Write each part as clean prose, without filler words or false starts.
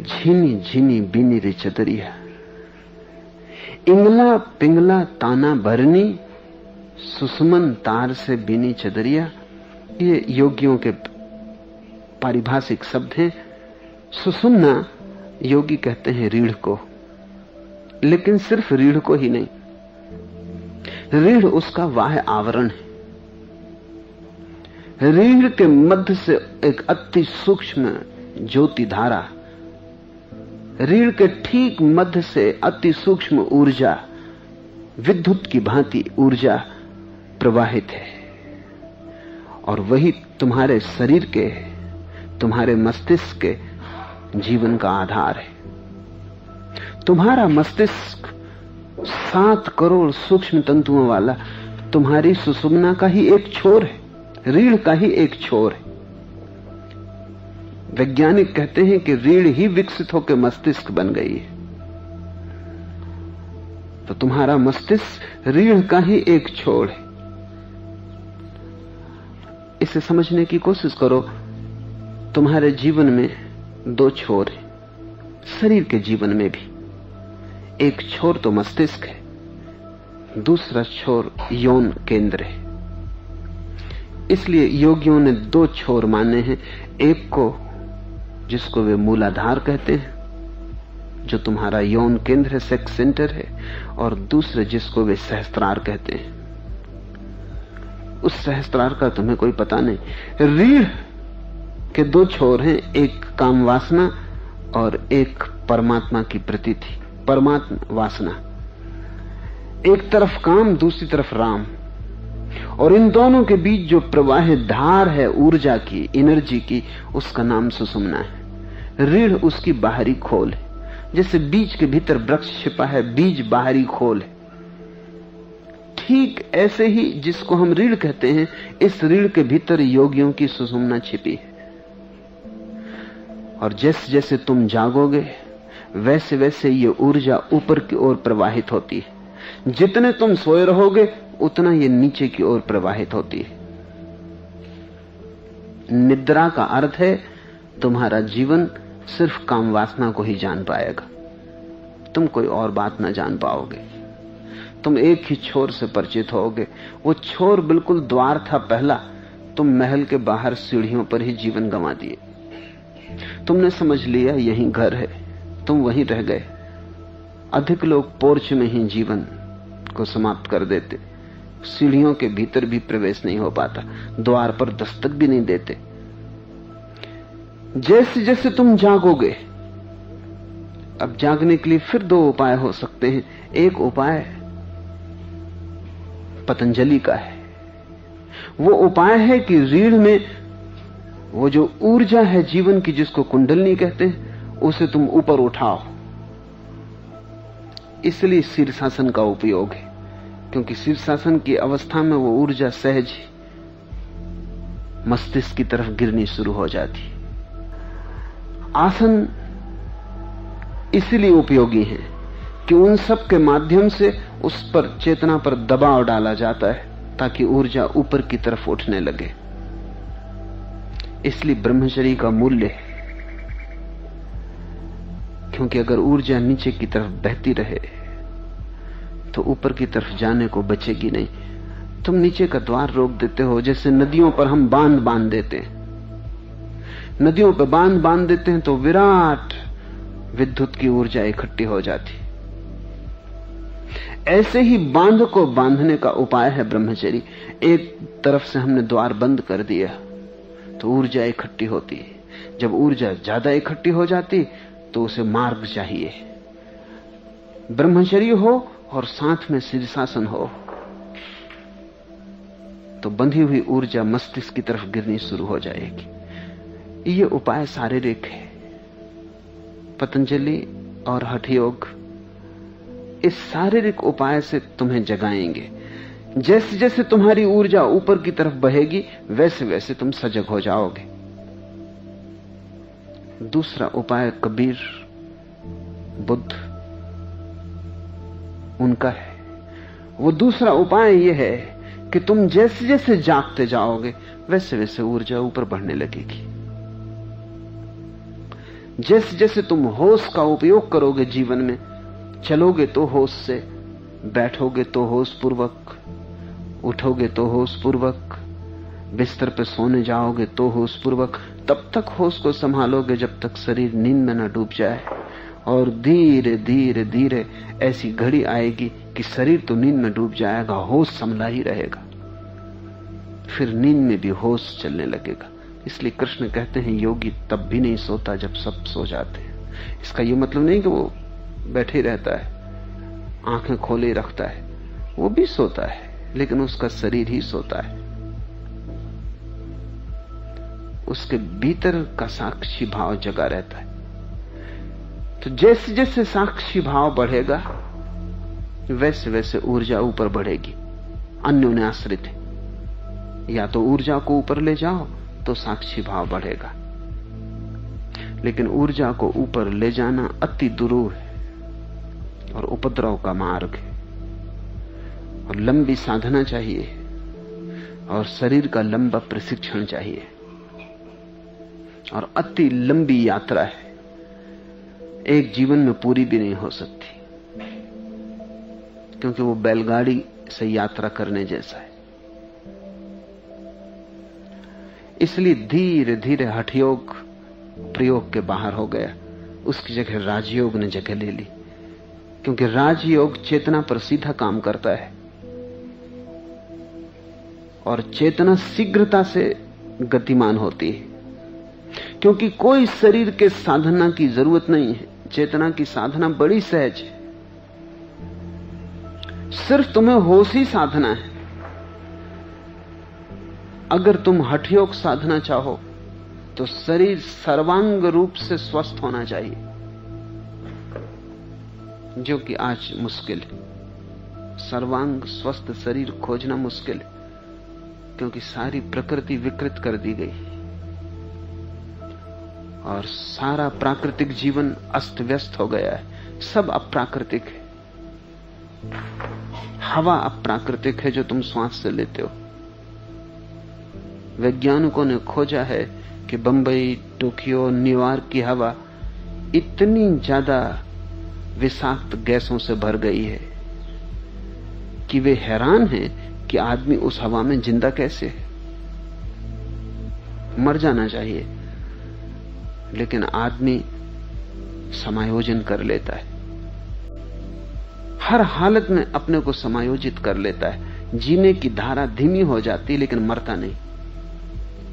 झीनी झीनी बीनी रे चदरिया, इंगला पिंगला ताना भरनी, सुषमन तार से बीनी चदरिया। ये योगियों के पारिभाषिक शब्द हैं। सुषुम्ना योगी कहते हैं रीढ़ को, लेकिन सिर्फ रीढ़ को ही नहीं, रीढ़ उसका बाह्य आवरण है। रीढ़ के मध्य से एक अति सूक्ष्म ज्योति धारा, रीढ़ के ठीक मध्य से अति सूक्ष्म ऊर्जा, विद्युत की भांति ऊर्जा प्रवाहित है। और वही तुम्हारे शरीर के, तुम्हारे मस्तिष्क के जीवन का आधार है। तुम्हारा मस्तिष्क 7 करोड़ सूक्ष्म तंतुओं वाला तुम्हारी सुषुम्ना का ही एक छोर है, रीढ़ का ही एक छोर है। वैज्ञानिक कहते हैं कि रीढ़ ही विकसित होकर मस्तिष्क बन गई है। तो तुम्हारा मस्तिष्क रीढ़ का ही एक छोर है। इसे समझने की कोशिश करो। तुम्हारे जीवन में 2 छोर हैं, शरीर के जीवन में भी। एक छोर तो मस्तिष्क है, दूसरा छोर यौन केंद्र है। इसलिए योगियों ने 2 छोर माने हैं। एक को जिसको वे मूलाधार कहते हैं, जो तुम्हारा यौन केंद्र है, सेक्स सेंटर है, और दूसरे जिसको वे सहस्त्रार कहते हैं। उस सहस्त्रार का तुम्हें कोई पता नहीं। रीढ़ के 2 छोर हैं, एक काम वासना और एक परमात्मा की प्रतीति, परमात्मा वासना। एक तरफ काम, दूसरी तरफ राम। और इन दोनों के बीच जो प्रवाह धार है ऊर्जा की, एनर्जी की, उसका नाम सुषुम्ना है। रीढ़ उसकी बाहरी खोल है। जैसे बीज के भीतर वृक्ष छिपा है, बीज बाहरी खोल है। ठीक ऐसे ही जिसको हम रीढ़ कहते हैं, इस रीढ़ के भीतर योगियों की सुषुम्ना छिपी है। और जैसे जैसे तुम जागोगे, वैसे वैसे ये ऊर्जा ऊपर की ओर प्रवाहित होती है। जितने तुम सोए रहोगे, उतना ये नीचे की ओर प्रवाहित होती है। निद्रा का अर्थ है तुम्हारा जीवन सिर्फ काम वासना को ही जान पाएगा, तुम कोई और बात ना जान पाओगे। तुम एक ही छोर से परिचित होगे। वो छोर बिल्कुल द्वार था पहला। तुम महल के बाहर सीढ़ियों पर ही जीवन गंवा दिए। तुमने समझ लिया यहीं घर है, तुम वहीं रह गए। अधिक लोग पोर्च में ही जीवन को समाप्त कर देते, सीढ़ियों के भीतर भी प्रवेश नहीं हो पाता, द्वार पर दस्तक भी नहीं देते। जैसे जैसे तुम जागोगे, अब जागने के लिए फिर 2 उपाय हो सकते हैं। एक उपाय पतंजलि का है। वो उपाय है कि रीढ़ में वो जो ऊर्जा है जीवन की, जिसको कुंडलनी कहते हैं, उसे तुम ऊपर उठाओ। इसलिए शीर्षासन का उपयोग है, क्योंकि शीर्षासन की अवस्था में वो ऊर्जा सहज मस्तिष्क की तरफ गिरनी शुरू हो जाती। आसन इसलिए उपयोगी है कि उन सब के माध्यम से उस पर चेतना पर दबाव डाला जाता है, ताकि ऊर्जा ऊपर की तरफ उठने लगे। इसलिए ब्रह्मचर्य का मूल्य है, क्योंकि अगर ऊर्जा नीचे की तरफ बहती रहे तो ऊपर की तरफ जाने को बचेगी नहीं। तुम नीचे का द्वार रोक देते हो। जैसे नदियों पर हम बांध बांध देते हैं, नदियों पर बांध बांध देते हैं तो विराट विद्युत की ऊर्जा इकट्ठी हो जाती। ऐसे ही बांध को बांधने का उपाय है ब्रह्मचर्य। एक तरफ से हमने द्वार बंद कर दिया तो ऊर्जा इकट्ठी होती है। जब ऊर्जा ज्यादा इकट्ठी हो जाती तो उसे मार्ग चाहिए। ब्रह्मचर्य हो और साथ में शीर्षासन हो तो बंधी हुई ऊर्जा मस्तिष्क की तरफ गिरनी शुरू हो जाएगी। ये उपाय शारीरिक है। पतंजलि और हठ योग इस शारीरिक उपाय से तुम्हें जगाएंगे। जैसे जैसे तुम्हारी ऊर्जा ऊपर की तरफ बहेगी, वैसे वैसे तुम सजग हो जाओगे। दूसरा उपाय कबीर, बुद्ध, उनका है। वो दूसरा उपाय यह है कि तुम जैसे जैसे जागते जाओगे, वैसे वैसे ऊर्जा ऊपर बढ़ने लगेगी। जैसे जैसे तुम होश का उपयोग करोगे जीवन में, चलोगे तो होश से, बैठोगे तो होश पूर्वक, उठोगे तो होश पूर्वक, बिस्तर पे सोने जाओगे तो होश पूर्वक, तब तक होश को संभालोगे जब तक शरीर नींद में न डूब जाए। और धीरे धीरे धीरे ऐसी घड़ी आएगी कि शरीर तो नींद में डूब जाएगा, होश संभला ही रहेगा, फिर नींद में भी होश चलने लगेगा। इसलिए कृष्ण कहते हैं योगी तब भी नहीं सोता जब सब सो जाते हैं। इसका यह मतलब नहीं कि वो बैठे रहता है, आंखें खोले रखता है, वो भी सोता है, लेकिन उसका शरीर ही सोता है। उसके भीतर का साक्षी भाव जगा रहता है। तो जैसे जैसे साक्षी भाव बढ़ेगा वैसे वैसे ऊर्जा ऊपर बढ़ेगी। अन्योन्याश्रित है, या तो ऊर्जा को ऊपर ले जाओ तो साक्षी भाव बढ़ेगा, लेकिन ऊर्जा को ऊपर ले जाना अति दुरूह है और उपद्रव का मार्ग है, और लंबी साधना चाहिए और शरीर का लंबा प्रशिक्षण चाहिए, और अति लंबी यात्रा है, एक जीवन में पूरी भी नहीं हो सकती, क्योंकि वो बैलगाड़ी से यात्रा करने जैसा है। इसलिए धीरे धीरे हठयोग प्रयोग के बाहर हो गया, उसकी जगह राजयोग ने जगह ले ली, क्योंकि राजयोग चेतना पर सीधा काम करता है और चेतना शीघ्रता से गतिमान होती है, क्योंकि कोई शरीर के साधना की जरूरत नहीं है। चेतना की साधना बड़ी सहज है, सिर्फ तुम्हें होश ही साधना है। अगर तुम हठयोग साधना चाहो तो शरीर सर्वांग रूप से स्वस्थ होना चाहिए, जो कि आज मुश्किल है। सर्वांग स्वस्थ शरीर खोजना मुश्किल है, क्योंकि सारी प्रकृति विकृत कर दी गई और सारा प्राकृतिक जीवन अस्त व्यस्त हो गया है। सब अप्राकृतिक है। हवा अप्राकृतिक है जो तुम श्वास से लेते हो। वैज्ञानिकों ने खोजा है कि बंबई, टोक्यो, न्यूयॉर्क की हवा इतनी ज्यादा विषाक्त गैसों से भर गई है कि वे हैरान हैं कि आदमी उस हवा में जिंदा कैसे है। मर जाना चाहिए, लेकिन आदमी समायोजन कर लेता है, हर हालत में अपने को समायोजित कर लेता है। जीने की धारा धीमी हो जाती है लेकिन मरता नहीं।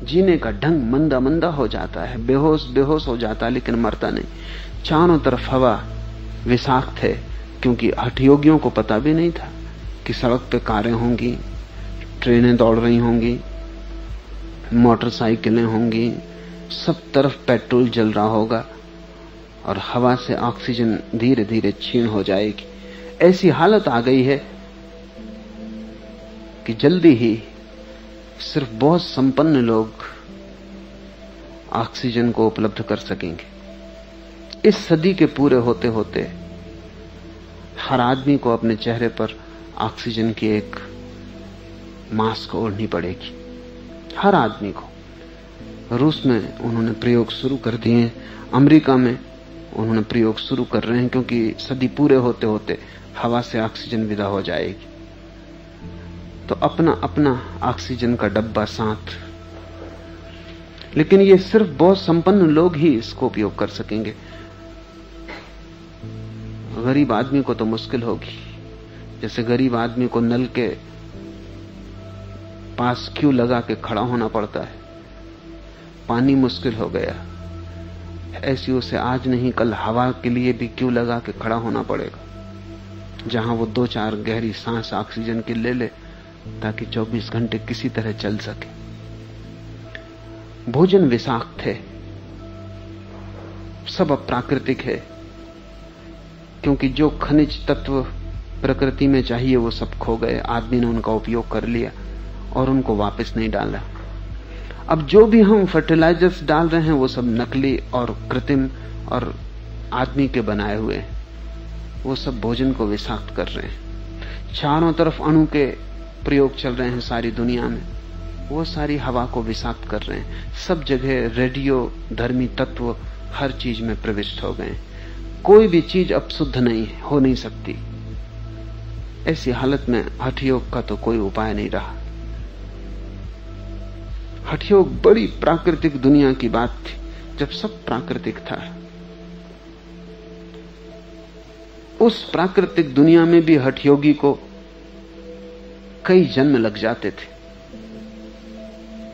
जीने का ढंग मंदा मंदा हो जाता है, बेहोश बेहोश हो जाता है, लेकिन मरता नहीं। चारों तरफ हवा विषाक्त है, क्योंकि हठयोगियों को पता भी नहीं था कि सड़क पे कारें होंगी, ट्रेनें दौड़ रही होंगी, मोटरसाइकिलें होंगी, सब तरफ पेट्रोल जल रहा होगा और हवा से ऑक्सीजन धीरे धीरे क्षीण हो जाएगी। ऐसी हालत आ गई है कि जल्दी ही सिर्फ बहुत संपन्न लोग ऑक्सीजन को उपलब्ध कर सकेंगे। इस सदी के पूरे होते होते हर आदमी को अपने चेहरे पर ऑक्सीजन की एक मास्क ओढ़नी पड़ेगी, हर आदमी को। रूस में उन्होंने प्रयोग शुरू कर दिए हैं, अमेरिका में उन्होंने प्रयोग शुरू कर रहे हैं, क्योंकि सदी पूरे होते होते हवा से ऑक्सीजन विदा हो जाएगी। तो अपना अपना ऑक्सीजन का डब्बा साथ, लेकिन ये सिर्फ बहुत संपन्न लोग ही इसको उपयोग कर सकेंगे। गरीब आदमी को तो मुश्किल होगी। जैसे गरीब आदमी को नल के पास क्यों लगा के खड़ा होना पड़ता है, पानी मुश्किल हो गया, ऐसी उसे आज नहीं कल हवा के लिए भी क्यों लगा के खड़ा होना पड़ेगा, जहां वो 2-4 गहरी सांस ऑक्सीजन की ले ले ताकि 24 घंटे किसी तरह चल सके। भोजन विषाक्त है, सब अप्राकृतिक है, क्योंकि जो खनिज तत्व प्रकृति में चाहिए वो सब खो गए। आदमी ने उनका उपयोग कर लिया और उनको वापस नहीं डाला। अब जो भी हम फर्टिलाइजर्स डाल रहे हैं वो सब नकली और कृत्रिम और आदमी के बनाए हुए हैं, वो सब भोजन को विषाक्त कर रहे हैं। चारों तरफ अणु के प्रयोग चल रहे हैं सारी दुनिया में, वो सारी हवा को विषाक्त कर रहे हैं। सब जगह रेडियो धर्मी तत्व हर चीज में प्रविष्ट हो गए। कोई भी चीज अब शुद्ध नहीं है, हो नहीं सकती। ऐसी हालत में हठयोग का तो कोई उपाय नहीं रहा। हठयोग बड़ी प्राकृतिक दुनिया की बात थी, जब सब प्राकृतिक था। उस प्राकृतिक दुनिया में भी हठयोगी को कई जन्म लग जाते थे।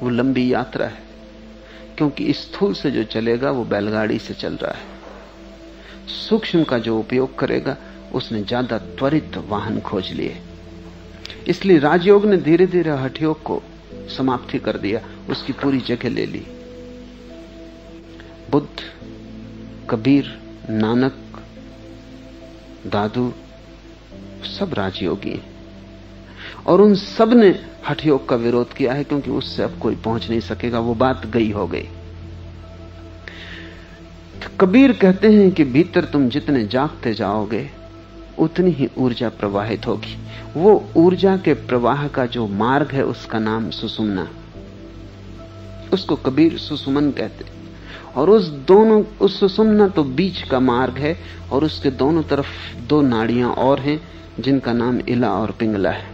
वो लंबी यात्रा है, क्योंकि स्थूल से जो चलेगा वो बैलगाड़ी से चल रहा है। सूक्ष्म का जो उपयोग करेगा उसने ज्यादा त्वरित वाहन खोज लिए। इसलिए राजयोग ने धीरे धीरे हठयोग को समाप्ति कर दिया, उसकी पूरी जगह ले ली। बुद्ध, कबीर, नानक, दादू सब राजयोगी हैं, और उन सब ने हठयोग का विरोध किया है, क्योंकि उससे अब कोई पहुंच नहीं सकेगा। वो बात गई हो गई। कबीर कहते हैं कि भीतर तुम जितने जागते जाओगे उतनी ही ऊर्जा प्रवाहित होगी। वो ऊर्जा के प्रवाह का जो मार्ग है उसका नाम सुषुम्ना, उसको कबीर सुषुमन कहते। और उस सुषुम्ना तो बीच का मार्ग है, और उसके दोनों तरफ दो नाड़ियां और हैं जिनका नाम इला और पिंगला है।